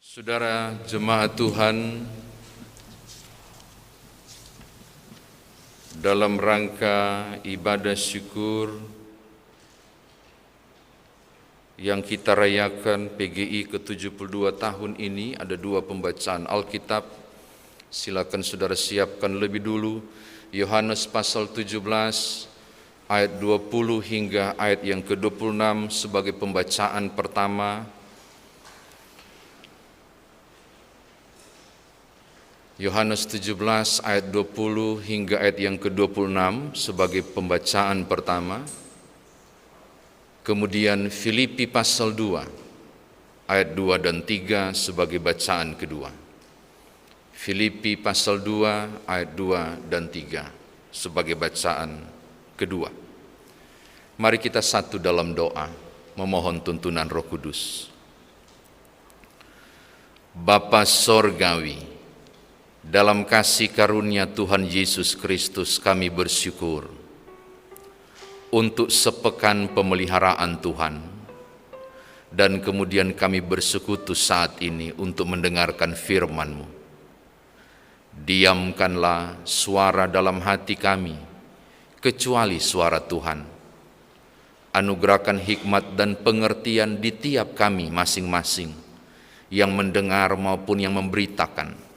Saudara jemaat Tuhan, dalam rangka ibadah syukur yang kita rayakan PGI ke-72 tahun ini, ada dua pembacaan Alkitab. Silakan saudara siapkan lebih dulu Yohanes pasal 17 ayat 20 hingga ayat yang ke-26 sebagai pembacaan pertama. Yohanes 17 ayat 20 hingga ayat yang ke-26 sebagai pembacaan pertama. Kemudian Filipi pasal 2 ayat 2 dan 3 sebagai bacaan kedua. Filipi pasal 2 ayat 2 dan 3 sebagai bacaan kedua. Mari kita satu dalam doa memohon tuntunan Roh Kudus. Bapa Sorgawi, dalam kasih karunia Tuhan Yesus Kristus kami bersyukur untuk sepekan pemeliharaan Tuhan, dan kemudian kami bersekutu saat ini untuk mendengarkan firman-Mu. Diamkanlah suara dalam hati kami, kecuali suara Tuhan. Anugerahkan hikmat dan pengertian di tiap kami masing-masing, yang mendengar maupun yang memberitakan,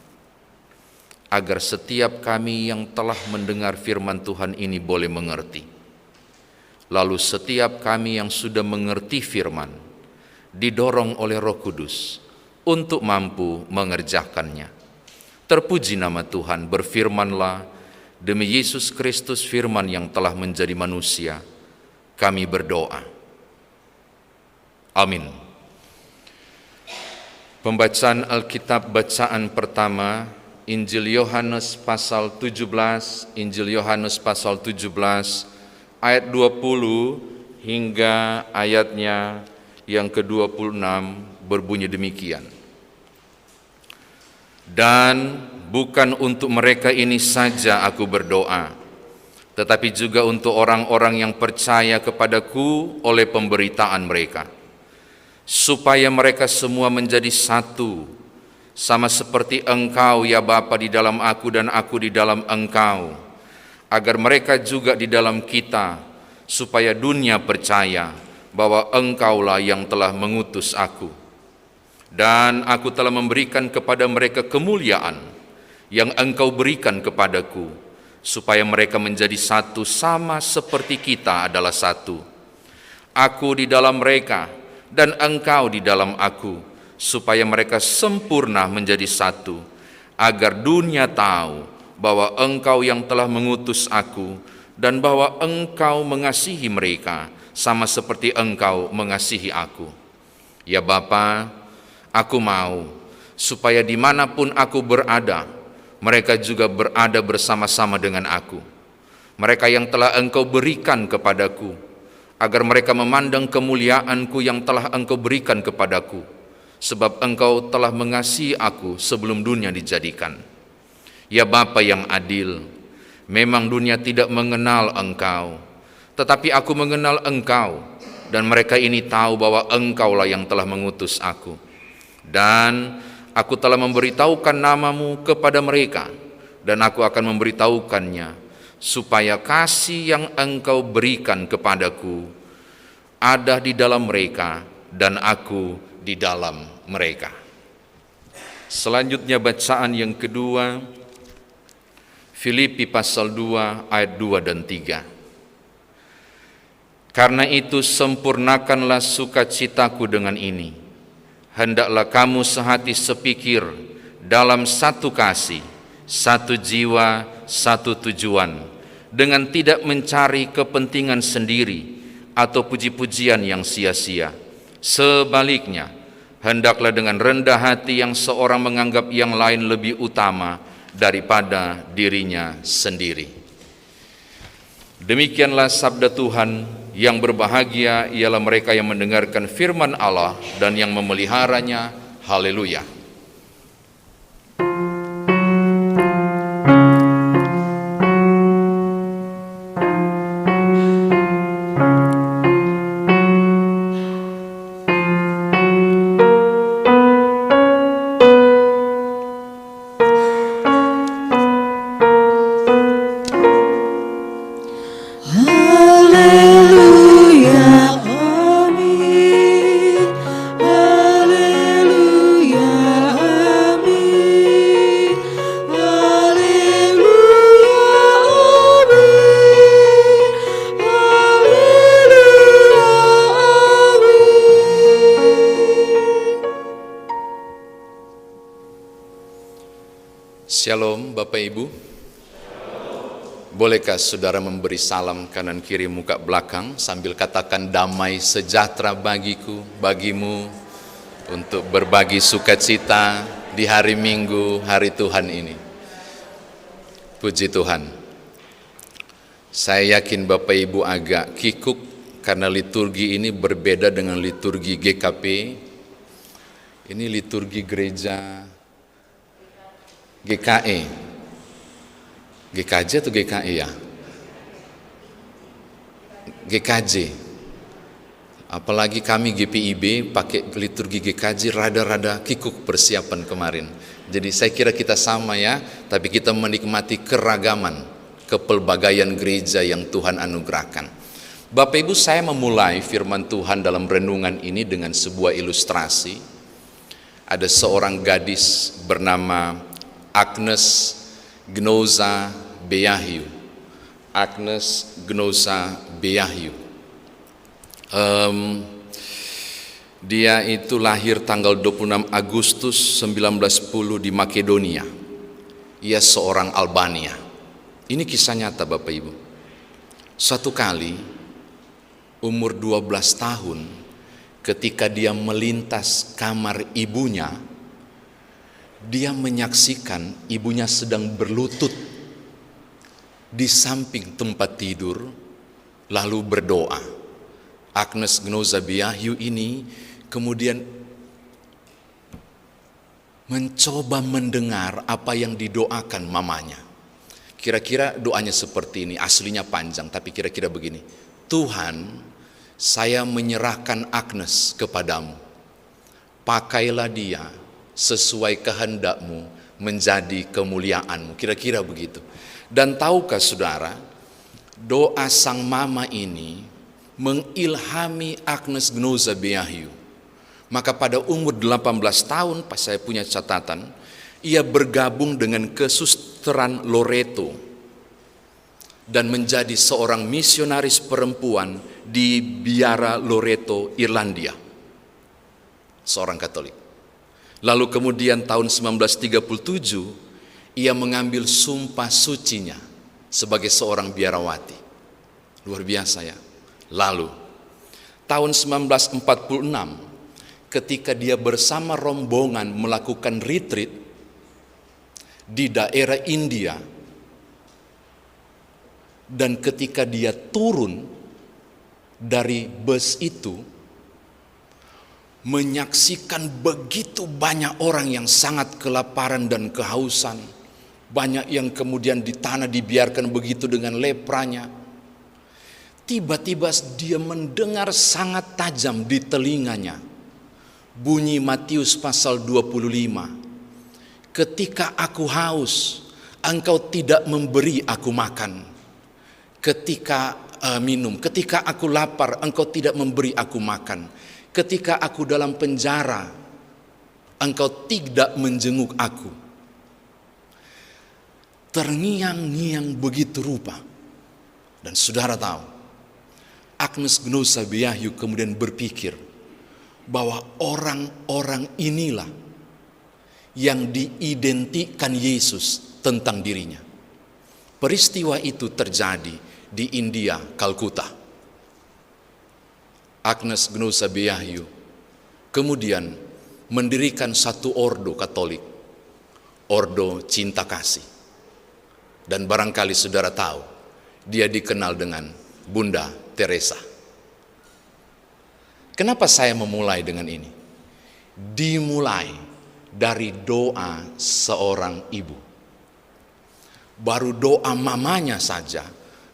agar setiap kami yang telah mendengar firman Tuhan ini boleh mengerti. Lalu setiap kami yang sudah mengerti firman, didorong oleh Roh Kudus untuk mampu mengerjakannya. Terpuji nama Tuhan, berfirmanlah, demi Yesus Kristus firman yang telah menjadi manusia, kami berdoa. Amin. Pembacaan Alkitab bacaan pertama, Injil Yohanes pasal 17, Injil Yohanes pasal 17 ayat 20 hingga ayatnya yang ke-26 berbunyi demikian. Dan bukan untuk mereka ini saja aku berdoa, tetapi juga untuk orang-orang yang percaya kepadaku oleh pemberitaan mereka, supaya mereka semua menjadi satu, sama seperti Engkau ya Bapa di dalam aku dan aku di dalam Engkau, agar mereka juga di dalam kita, supaya dunia percaya bahwa Engkaulah yang telah mengutus aku. Dan aku telah memberikan kepada mereka kemuliaan yang Engkau berikan kepadaku, supaya mereka menjadi satu sama seperti kita adalah satu. Aku di dalam mereka dan Engkau di dalam aku, supaya mereka sempurna menjadi satu, agar dunia tahu bahwa Engkau yang telah mengutus aku, dan bahwa Engkau mengasihi mereka sama seperti Engkau mengasihi aku. Ya Bapa, aku mau supaya dimanapun aku berada, mereka juga berada bersama-sama dengan aku. Mereka yang telah Engkau berikan kepadaku, agar mereka memandang kemuliaanku yang telah Engkau berikan kepadaku, sebab Engkau telah mengasihi aku sebelum dunia dijadikan. Ya Bapa yang adil, memang dunia tidak mengenal Engkau, tetapi aku mengenal Engkau, dan mereka ini tahu bahwa Engkaulah yang telah mengutus aku. Dan aku telah memberitahukan namamu kepada mereka, dan aku akan memberitahukannya, supaya kasih yang Engkau berikan kepadaku ada di dalam mereka, dan aku di dalam mereka. Selanjutnya bacaan yang kedua, Filipi pasal 2 ayat 2 dan 3. Karena itu sempurnakanlah sukacitaku dengan ini. Hendaklah kamu sehati sepikir dalam satu kasih, satu jiwa, satu tujuan, dengan tidak mencari kepentingan sendiri atau puji-pujian yang sia-sia. Sebaliknya, hendaklah dengan rendah hati yang seorang menganggap yang lain lebih utama daripada dirinya sendiri. Demikianlah sabda Tuhan. Yang berbahagia ialah mereka yang mendengarkan firman Allah dan yang memeliharanya. Haleluya. Shalom Bapak Ibu. Bolehkah saudara memberi salam kanan kiri muka belakang sambil katakan damai sejahtera bagiku, bagimu, untuk berbagi sukacita di hari Minggu, hari Tuhan ini. Puji Tuhan. Saya yakin Bapak Ibu agak kikuk karena liturgi ini berbeda dengan liturgi GKP. Ini liturgi gereja GKE, GKJ atau GKE ya? GKJ. Apalagi kami GPIB pakai liturgi GKJ rada-rada kikuk persiapan kemarin. Jadi saya kira kita sama ya, tapi kita menikmati keragaman, kepelbagaian gereja yang Tuhan anugerahkan. Bapak Ibu, saya memulai firman Tuhan dalam renungan ini dengan sebuah ilustrasi. Ada seorang gadis bernama Agnes Gnoza Beahyu. Agnes Gnoza Beahyu. Dia itu lahir tanggal 26 Agustus 1910 di Makedonia. Ia seorang Albania. Ini kisah nyata Bapak Ibu. Suatu kali umur 12 tahun ketika dia melintas kamar ibunya, dia menyaksikan ibunya sedang berlutut di samping tempat tidur lalu berdoa. Agnes Gnoza Beahyu ini kemudian mencoba mendengar apa yang didoakan mamanya. Kira-kira doanya seperti ini, aslinya panjang tapi kira-kira begini. Tuhan, saya menyerahkan Agnes kepadamu. Pakailah dia sesuai kehendak-Mu menjadi kemuliaan-Mu. Kira-kira begitu. Dan tahukah saudara, doa sang mama ini mengilhami Agnes Gnoza Beahyu. Maka pada umur 18 tahun, pas saya punya catatan, ia bergabung dengan kesusteran Loreto dan menjadi seorang misionaris perempuan di Biara Loreto, Irlandia. Seorang Katolik. Lalu kemudian tahun 1937 ia mengambil sumpah sucinya sebagai seorang biarawati. Luar biasa ya. Lalu tahun 1946 ketika dia bersama rombongan melakukan retreat di daerah India, dan ketika dia turun dari bus itu menyaksikan begitu banyak orang yang sangat kelaparan dan kehausan. Banyak yang kemudian di tanah dibiarkan begitu dengan lepranya. Tiba-tiba dia mendengar sangat tajam di telinganya bunyi Matius pasal 25. Ketika aku haus, engkau tidak memberi aku makan. Ketika minum, ketika aku lapar, engkau tidak memberi aku makan. Ketika aku dalam penjara, engkau tidak menjenguk aku. Terngiang-ngiang begitu rupa. Dan saudara tahu, Agnes Gnoza Beahyu kemudian berpikir bahwa orang-orang inilah yang diidentikan Yesus tentang dirinya. Peristiwa itu terjadi di India, Kalkuta. Agnes Gnoza Beahyu kemudian mendirikan satu ordo Katolik, Ordo Cinta Kasih. Dan barangkali saudara tahu, dia dikenal dengan Bunda Teresa. Kenapa saya memulai dengan ini? Dimulai dari doa seorang ibu. Baru doa mamanya saja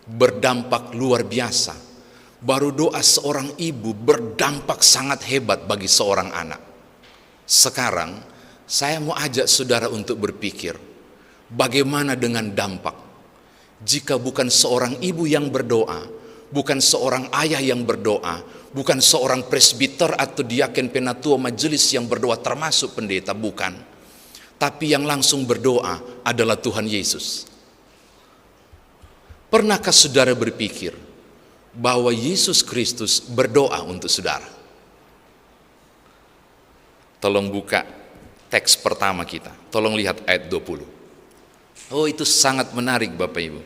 berdampak luar biasa. Baru doa seorang ibu berdampak sangat hebat bagi seorang anak. Sekarang saya mau ajak saudara untuk berpikir, bagaimana dengan dampak jika bukan seorang ibu yang berdoa, bukan seorang ayah yang berdoa, bukan seorang presbiter atau diaken penatua majelis yang berdoa termasuk pendeta, bukan. Tapi yang langsung berdoa adalah Tuhan Yesus. Pernahkah saudara berpikir bahwa Yesus Kristus berdoa untuk saudara? Tolong buka teks pertama kita. Tolong lihat ayat 20. Oh, itu sangat menarik Bapak Ibu.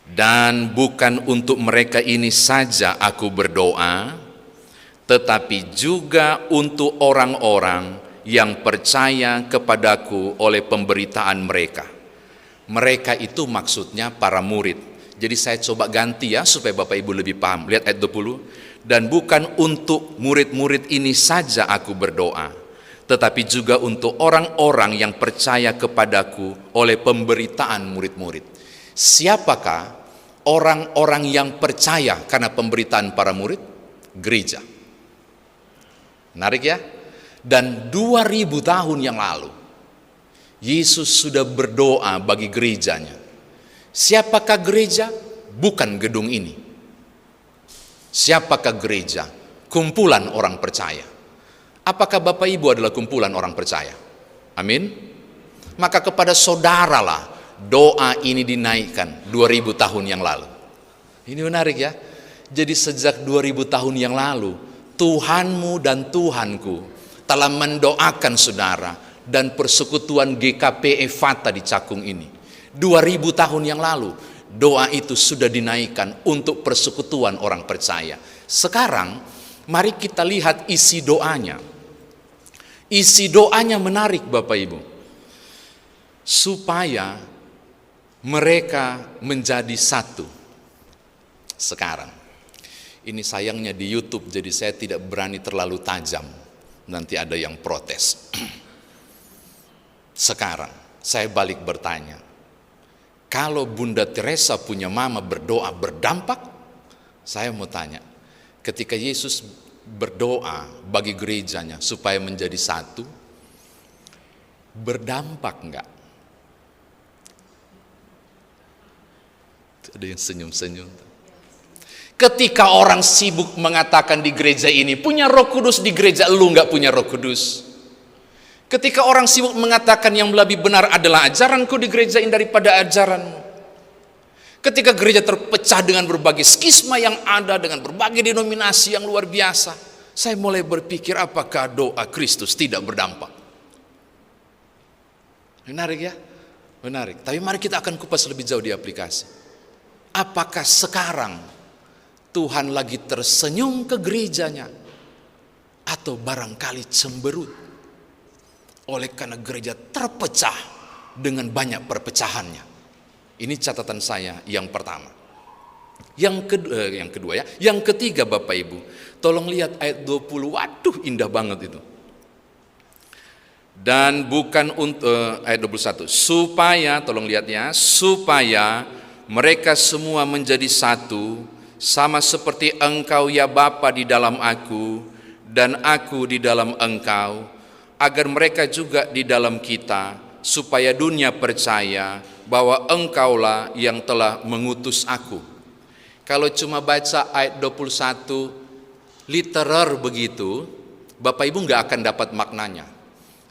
Dan bukan untuk mereka ini saja aku berdoa, tetapi juga untuk orang-orang yang percaya kepadaku oleh pemberitaan mereka. Mereka itu maksudnya para murid. Jadi saya coba ganti ya supaya Bapak Ibu lebih paham. Lihat ayat 20. Dan bukan untuk murid-murid ini saja aku berdoa, tetapi juga untuk orang-orang yang percaya kepadaku oleh pemberitaan murid-murid. Siapakah orang-orang yang percaya karena pemberitaan para murid? Gereja. Menarik ya? Dan 2000 tahun yang lalu Yesus sudah berdoa bagi gerejanya. Siapakah gereja? Bukan gedung ini. Siapakah gereja? Kumpulan orang percaya. Apakah Bapak Ibu adalah kumpulan orang percaya? Amin. Maka kepada saudaralah doa ini dinaikkan 2000 tahun yang lalu. Ini menarik ya. Jadi sejak 2000 tahun yang lalu, Tuhanmu dan Tuhanku telah mendoakan saudara dan persekutuan GKP Efata di Cakung ini. 2000 tahun yang lalu, doa itu sudah dinaikkan untuk persekutuan orang percaya. Sekarang, mari kita lihat isi doanya. Isi doanya menarik Bapak Ibu. Supaya mereka menjadi satu. Sekarang, ini sayangnya di YouTube, jadi saya tidak berani terlalu tajam. Nanti ada yang protes. Sekarang, saya balik bertanya. Kalau Bunda Teresa punya mama berdoa berdampak, saya mau tanya, ketika Yesus berdoa bagi gerejanya supaya menjadi satu, berdampak enggak? Ada yang senyum-senyum. Ketika orang sibuk mengatakan di gereja ini punya Roh Kudus, di gereja lu enggak punya Roh Kudus. Ketika orang sibuk mengatakan yang lebih benar adalah ajaranku di gereja ini daripada ajaranmu. Ketika gereja terpecah dengan berbagai skisma yang ada, dengan berbagai denominasi yang luar biasa, saya mulai berpikir apakah doa Kristus tidak berdampak. Menarik ya? Menarik. Tapi mari kita akan kupas lebih jauh di aplikasi. Apakah sekarang Tuhan lagi tersenyum ke gerejanya? Atau barangkali cemberut? Oleh karena gereja terpecah dengan banyak perpecahannya. Ini catatan saya yang pertama. Yang kedua ya. Yang ketiga Bapak Ibu, tolong lihat ayat 20. Waduh, indah banget itu. Dan bukan untuk ayat 21. Supaya, tolong lihat ya, supaya mereka semua menjadi satu, sama seperti Engkau ya Bapa di dalam aku dan aku di dalam Engkau, agar mereka juga di dalam kita, supaya dunia percaya bahwa Engkaulah yang telah mengutus aku. Kalau cuma baca ayat 21 literer begitu, Bapak Ibu nggak akan dapat maknanya.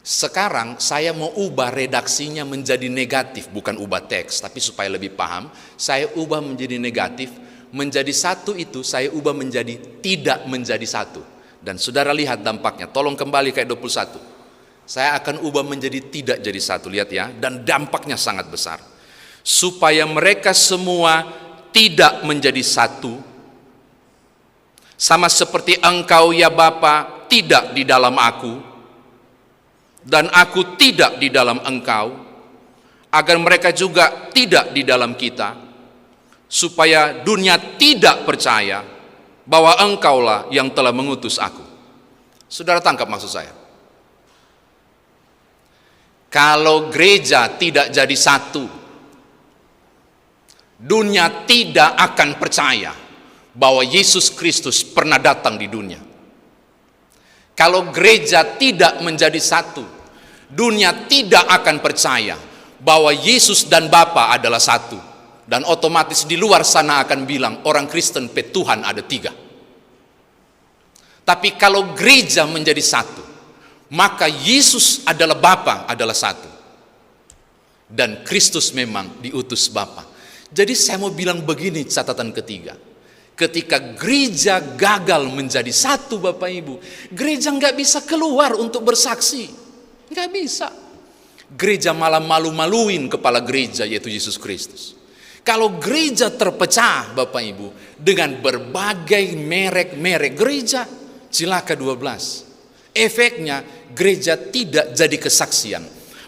Sekarang saya mau ubah redaksinya menjadi negatif, bukan ubah teks, tapi supaya lebih paham, saya ubah menjadi negatif. Menjadi satu itu saya ubah menjadi tidak menjadi satu. Dan saudara lihat dampaknya, tolong kembali ke ayat 21. Saya akan ubah menjadi tidak jadi satu, lihat ya, dan dampaknya sangat besar. Supaya mereka semua tidak menjadi satu, sama seperti Engkau ya Bapa tidak di dalam aku, dan aku tidak di dalam Engkau, agar mereka juga tidak di dalam kita, supaya dunia tidak percaya bahwa Engkaulah yang telah mengutus aku. Saudara tangkap maksud saya? Kalau gereja tidak jadi satu, dunia tidak akan percaya bahwa Yesus Kristus pernah datang di dunia. Kalau gereja tidak menjadi satu, dunia tidak akan percaya bahwa Yesus dan Bapa adalah satu. Dan otomatis di luar sana akan bilang orang Kristen Tuhan ada 3. Tapi kalau gereja menjadi satu, maka Yesus adalah Bapa adalah satu. Dan Kristus memang diutus Bapa. Jadi saya mau bilang begini catatan ketiga. Ketika gereja gagal menjadi satu Bapak Ibu, gereja nggak bisa keluar untuk bersaksi. Nggak bisa. Gereja malah malu-maluin kepala gereja, yaitu Yesus Kristus. Kalau gereja terpecah Bapak Ibu dengan berbagai merek-merek gereja, Cilaka 12. Efeknya gereja tidak jadi kesaksian.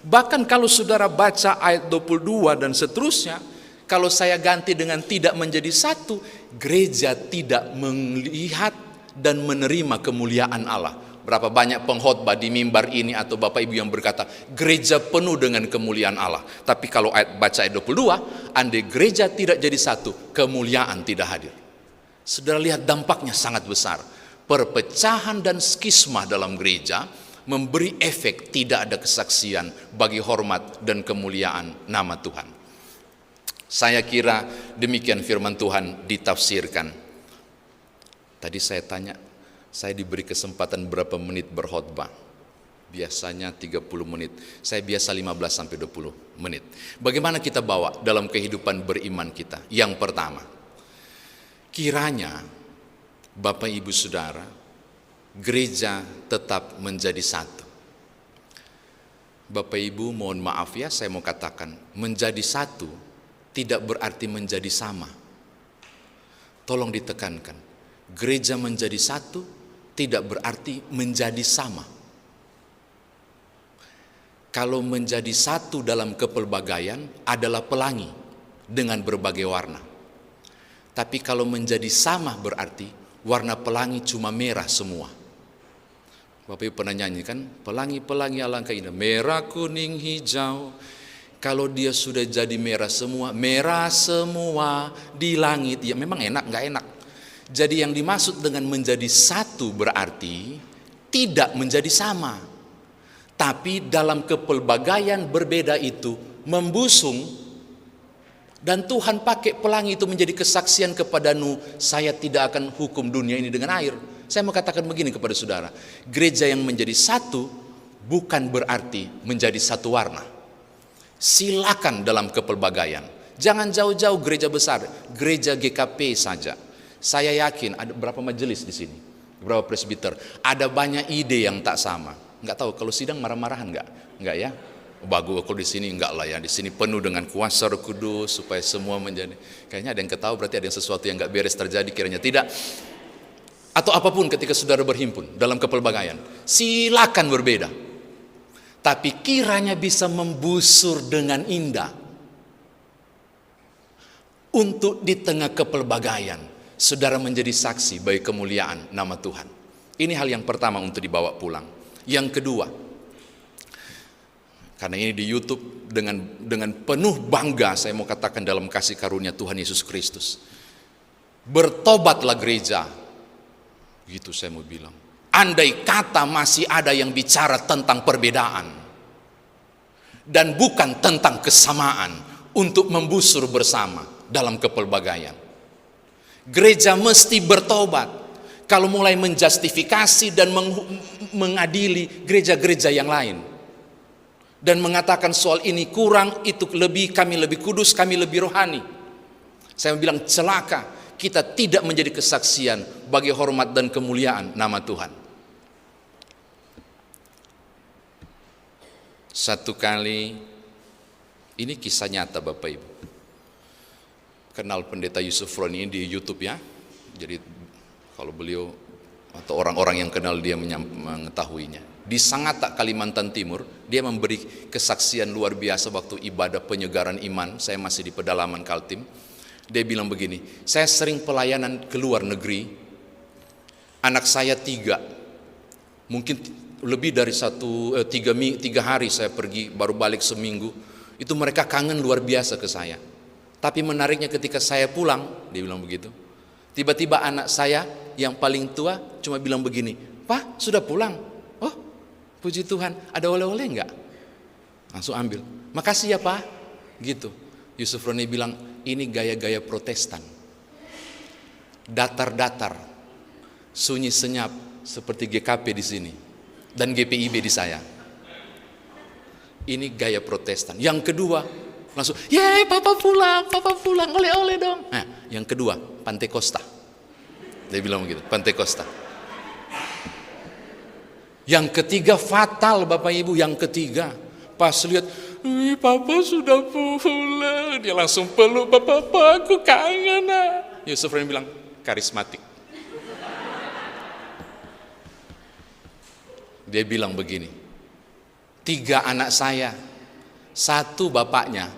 Bahkan kalau saudara baca ayat 22 dan seterusnya, kalau saya ganti dengan tidak menjadi satu, gereja tidak melihat dan menerima kemuliaan Allah. Berapa banyak pengkhotbah di mimbar ini atau Bapak Ibu yang berkata, gereja penuh dengan kemuliaan Allah. Tapi kalau baca ayat 22, andai gereja tidak jadi satu, kemuliaan tidak hadir. Saudara lihat dampaknya sangat besar. Perpecahan dan skisma dalam gereja memberi efek tidak ada kesaksian bagi hormat dan kemuliaan nama Tuhan. Saya kira demikian firman Tuhan ditafsirkan. Tadi saya tanya, saya diberi kesempatan berapa menit berkhotbah? Biasanya 30 menit. Saya biasa 15-20 menit. Bagaimana kita bawa dalam kehidupan beriman kita? Yang pertama, kiranya Bapak Ibu Saudara, gereja tetap menjadi satu. Bapak Ibu mohon maaf ya, saya mau katakan, menjadi satu tidak berarti menjadi sama. Tolong ditekankan, gereja menjadi satu tidak berarti menjadi sama. Kalau menjadi satu dalam kepelbagaian adalah pelangi dengan berbagai warna. Tapi kalau menjadi sama berarti warna pelangi cuma merah semua. Bapak Ibu pernah nyanyi kan? Pelangi-pelangi alangkah indah, merah, kuning, hijau. Kalau dia sudah jadi merah semua di langit, ya memang enak, nggak enak. Jadi yang dimaksud dengan menjadi satu berarti tidak menjadi sama. Tapi dalam kepelbagaian berbeda itu membusung. Dan Tuhan pakai pelangi itu menjadi kesaksian kepada Nuh, saya tidak akan hukum dunia ini dengan air. Saya mau katakan begini kepada saudara, gereja yang menjadi satu bukan berarti menjadi satu warna. Silakan dalam kepelbagaian. Jangan jauh-jauh gereja besar, gereja GKP saja. Saya yakin ada berapa majelis di sini, berapa presbiter, ada banyak ide yang tak sama. Enggak tahu kalau sidang marah-marahan enggak ya? Bagus, kalau di sini enggak lah ya, di sini penuh dengan kuasa Roh Kudus supaya semua menjadi. Kayaknya ada yang ketahui, berarti ada yang sesuatu yang enggak beres terjadi, kiranya tidak. Atau apapun ketika saudara berhimpun dalam kepelbagaian, silakan berbeda. Tapi kiranya bisa membusur dengan indah. Untuk di tengah kepelbagaian, saudara menjadi saksi bagi kemuliaan nama Tuhan. Ini hal yang pertama untuk dibawa pulang. Yang kedua, karena ini di YouTube dengan penuh bangga saya mau katakan dalam kasih karunia Tuhan Yesus Kristus. Bertobatlah gereja. Gitu saya mau bilang. Andai kata masih ada yang bicara tentang perbedaan dan bukan tentang kesamaan untuk membusur bersama dalam kepelbagaian. Gereja mesti bertobat. Kalau mulai menjustifikasi dan mengadili gereja-gereja yang lain. Dan mengatakan soal ini kurang, itu lebih, kami lebih kudus, kami lebih rohani. Saya bilang celaka, kita tidak menjadi kesaksian bagi hormat dan kemuliaan nama Tuhan. Satu kali, ini kisah nyata Bapak Ibu. Kenal pendeta Yusuf Ron ini di YouTube ya. Jadi kalau beliau atau orang-orang yang kenal dia mengetahuinya. Di Sangatta, Kalimantan Timur, dia memberi kesaksian luar biasa waktu ibadah penyegaran iman. Saya masih di pedalaman Kaltim. Dia bilang begini, saya sering pelayanan ke luar negeri. Anak saya 3, mungkin lebih dari 3 hari saya pergi, baru balik seminggu. Itu mereka kangen luar biasa ke saya. Tapi menariknya ketika saya pulang, dia bilang begitu. Tiba-tiba anak saya yang paling tua cuma bilang begini, Pak sudah pulang? Oh puji Tuhan, ada oleh-oleh enggak? Langsung ambil, makasih ya Pak. Gitu. Yusuf Roni bilang, ini gaya-gaya Protestan. Datar-datar, sunyi senyap seperti GKP di sini dan GPIB di saya. Ini gaya Protestan. Yang kedua, langsung, yeay papa pulang, oleh-oleh dong. Nah, yang kedua, Pantekosta. Dia bilang begitu, Pantekosta. Yang ketiga fatal Bapak Ibu, yang ketiga, Pas lihat, "Wih, Papa sudah pulang." Dia langsung peluk, "Papa, aku kangen." Yusuf bilang, karismatik. Dia bilang begini, 3 anak saya, 1 bapaknya,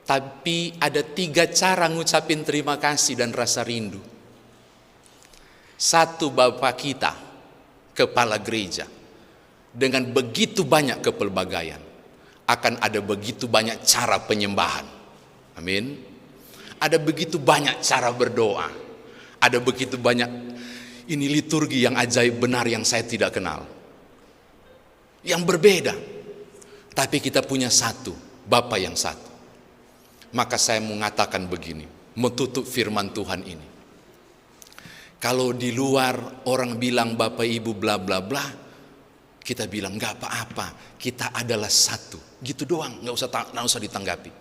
tapi ada 3 cara ngucapin terima kasih dan rasa rindu. 1 bapak kita, kepala gereja, dengan begitu banyak kepelbagaian, akan ada begitu banyak cara penyembahan. Amin. Ada begitu banyak cara berdoa. Ada begitu banyak ini liturgi yang ajaib benar yang saya tidak kenal. Yang berbeda. Tapi kita punya 1, Bapa yang 1. Maka saya mengatakan begini, menutup firman Tuhan ini. Kalau di luar orang bilang Bapak Ibu bla bla bla, kita bilang nggak apa-apa, kita adalah 1. Gitu doang, nggak usah ditanggapi.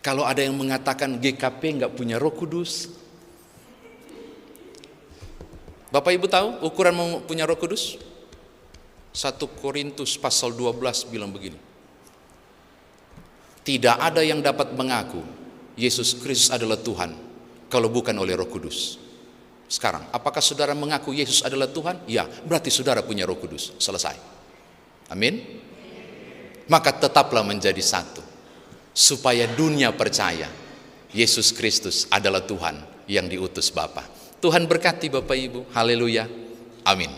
Kalau ada yang mengatakan GKP nggak punya Roh Kudus, Bapak Ibu tahu ukuran mau punya Roh Kudus? 1 Korintus pasal 12 bilang begini. Tidak ada yang dapat mengaku Yesus Kristus adalah Tuhan kalau bukan oleh Roh Kudus. Sekarang, apakah saudara mengaku Yesus adalah Tuhan? Ya, berarti saudara punya Roh Kudus. Selesai. Amin. Maka tetaplah menjadi 1, supaya dunia percaya Yesus Kristus adalah Tuhan yang diutus Bapa. Tuhan berkati Bapak Ibu. Haleluya. Amin.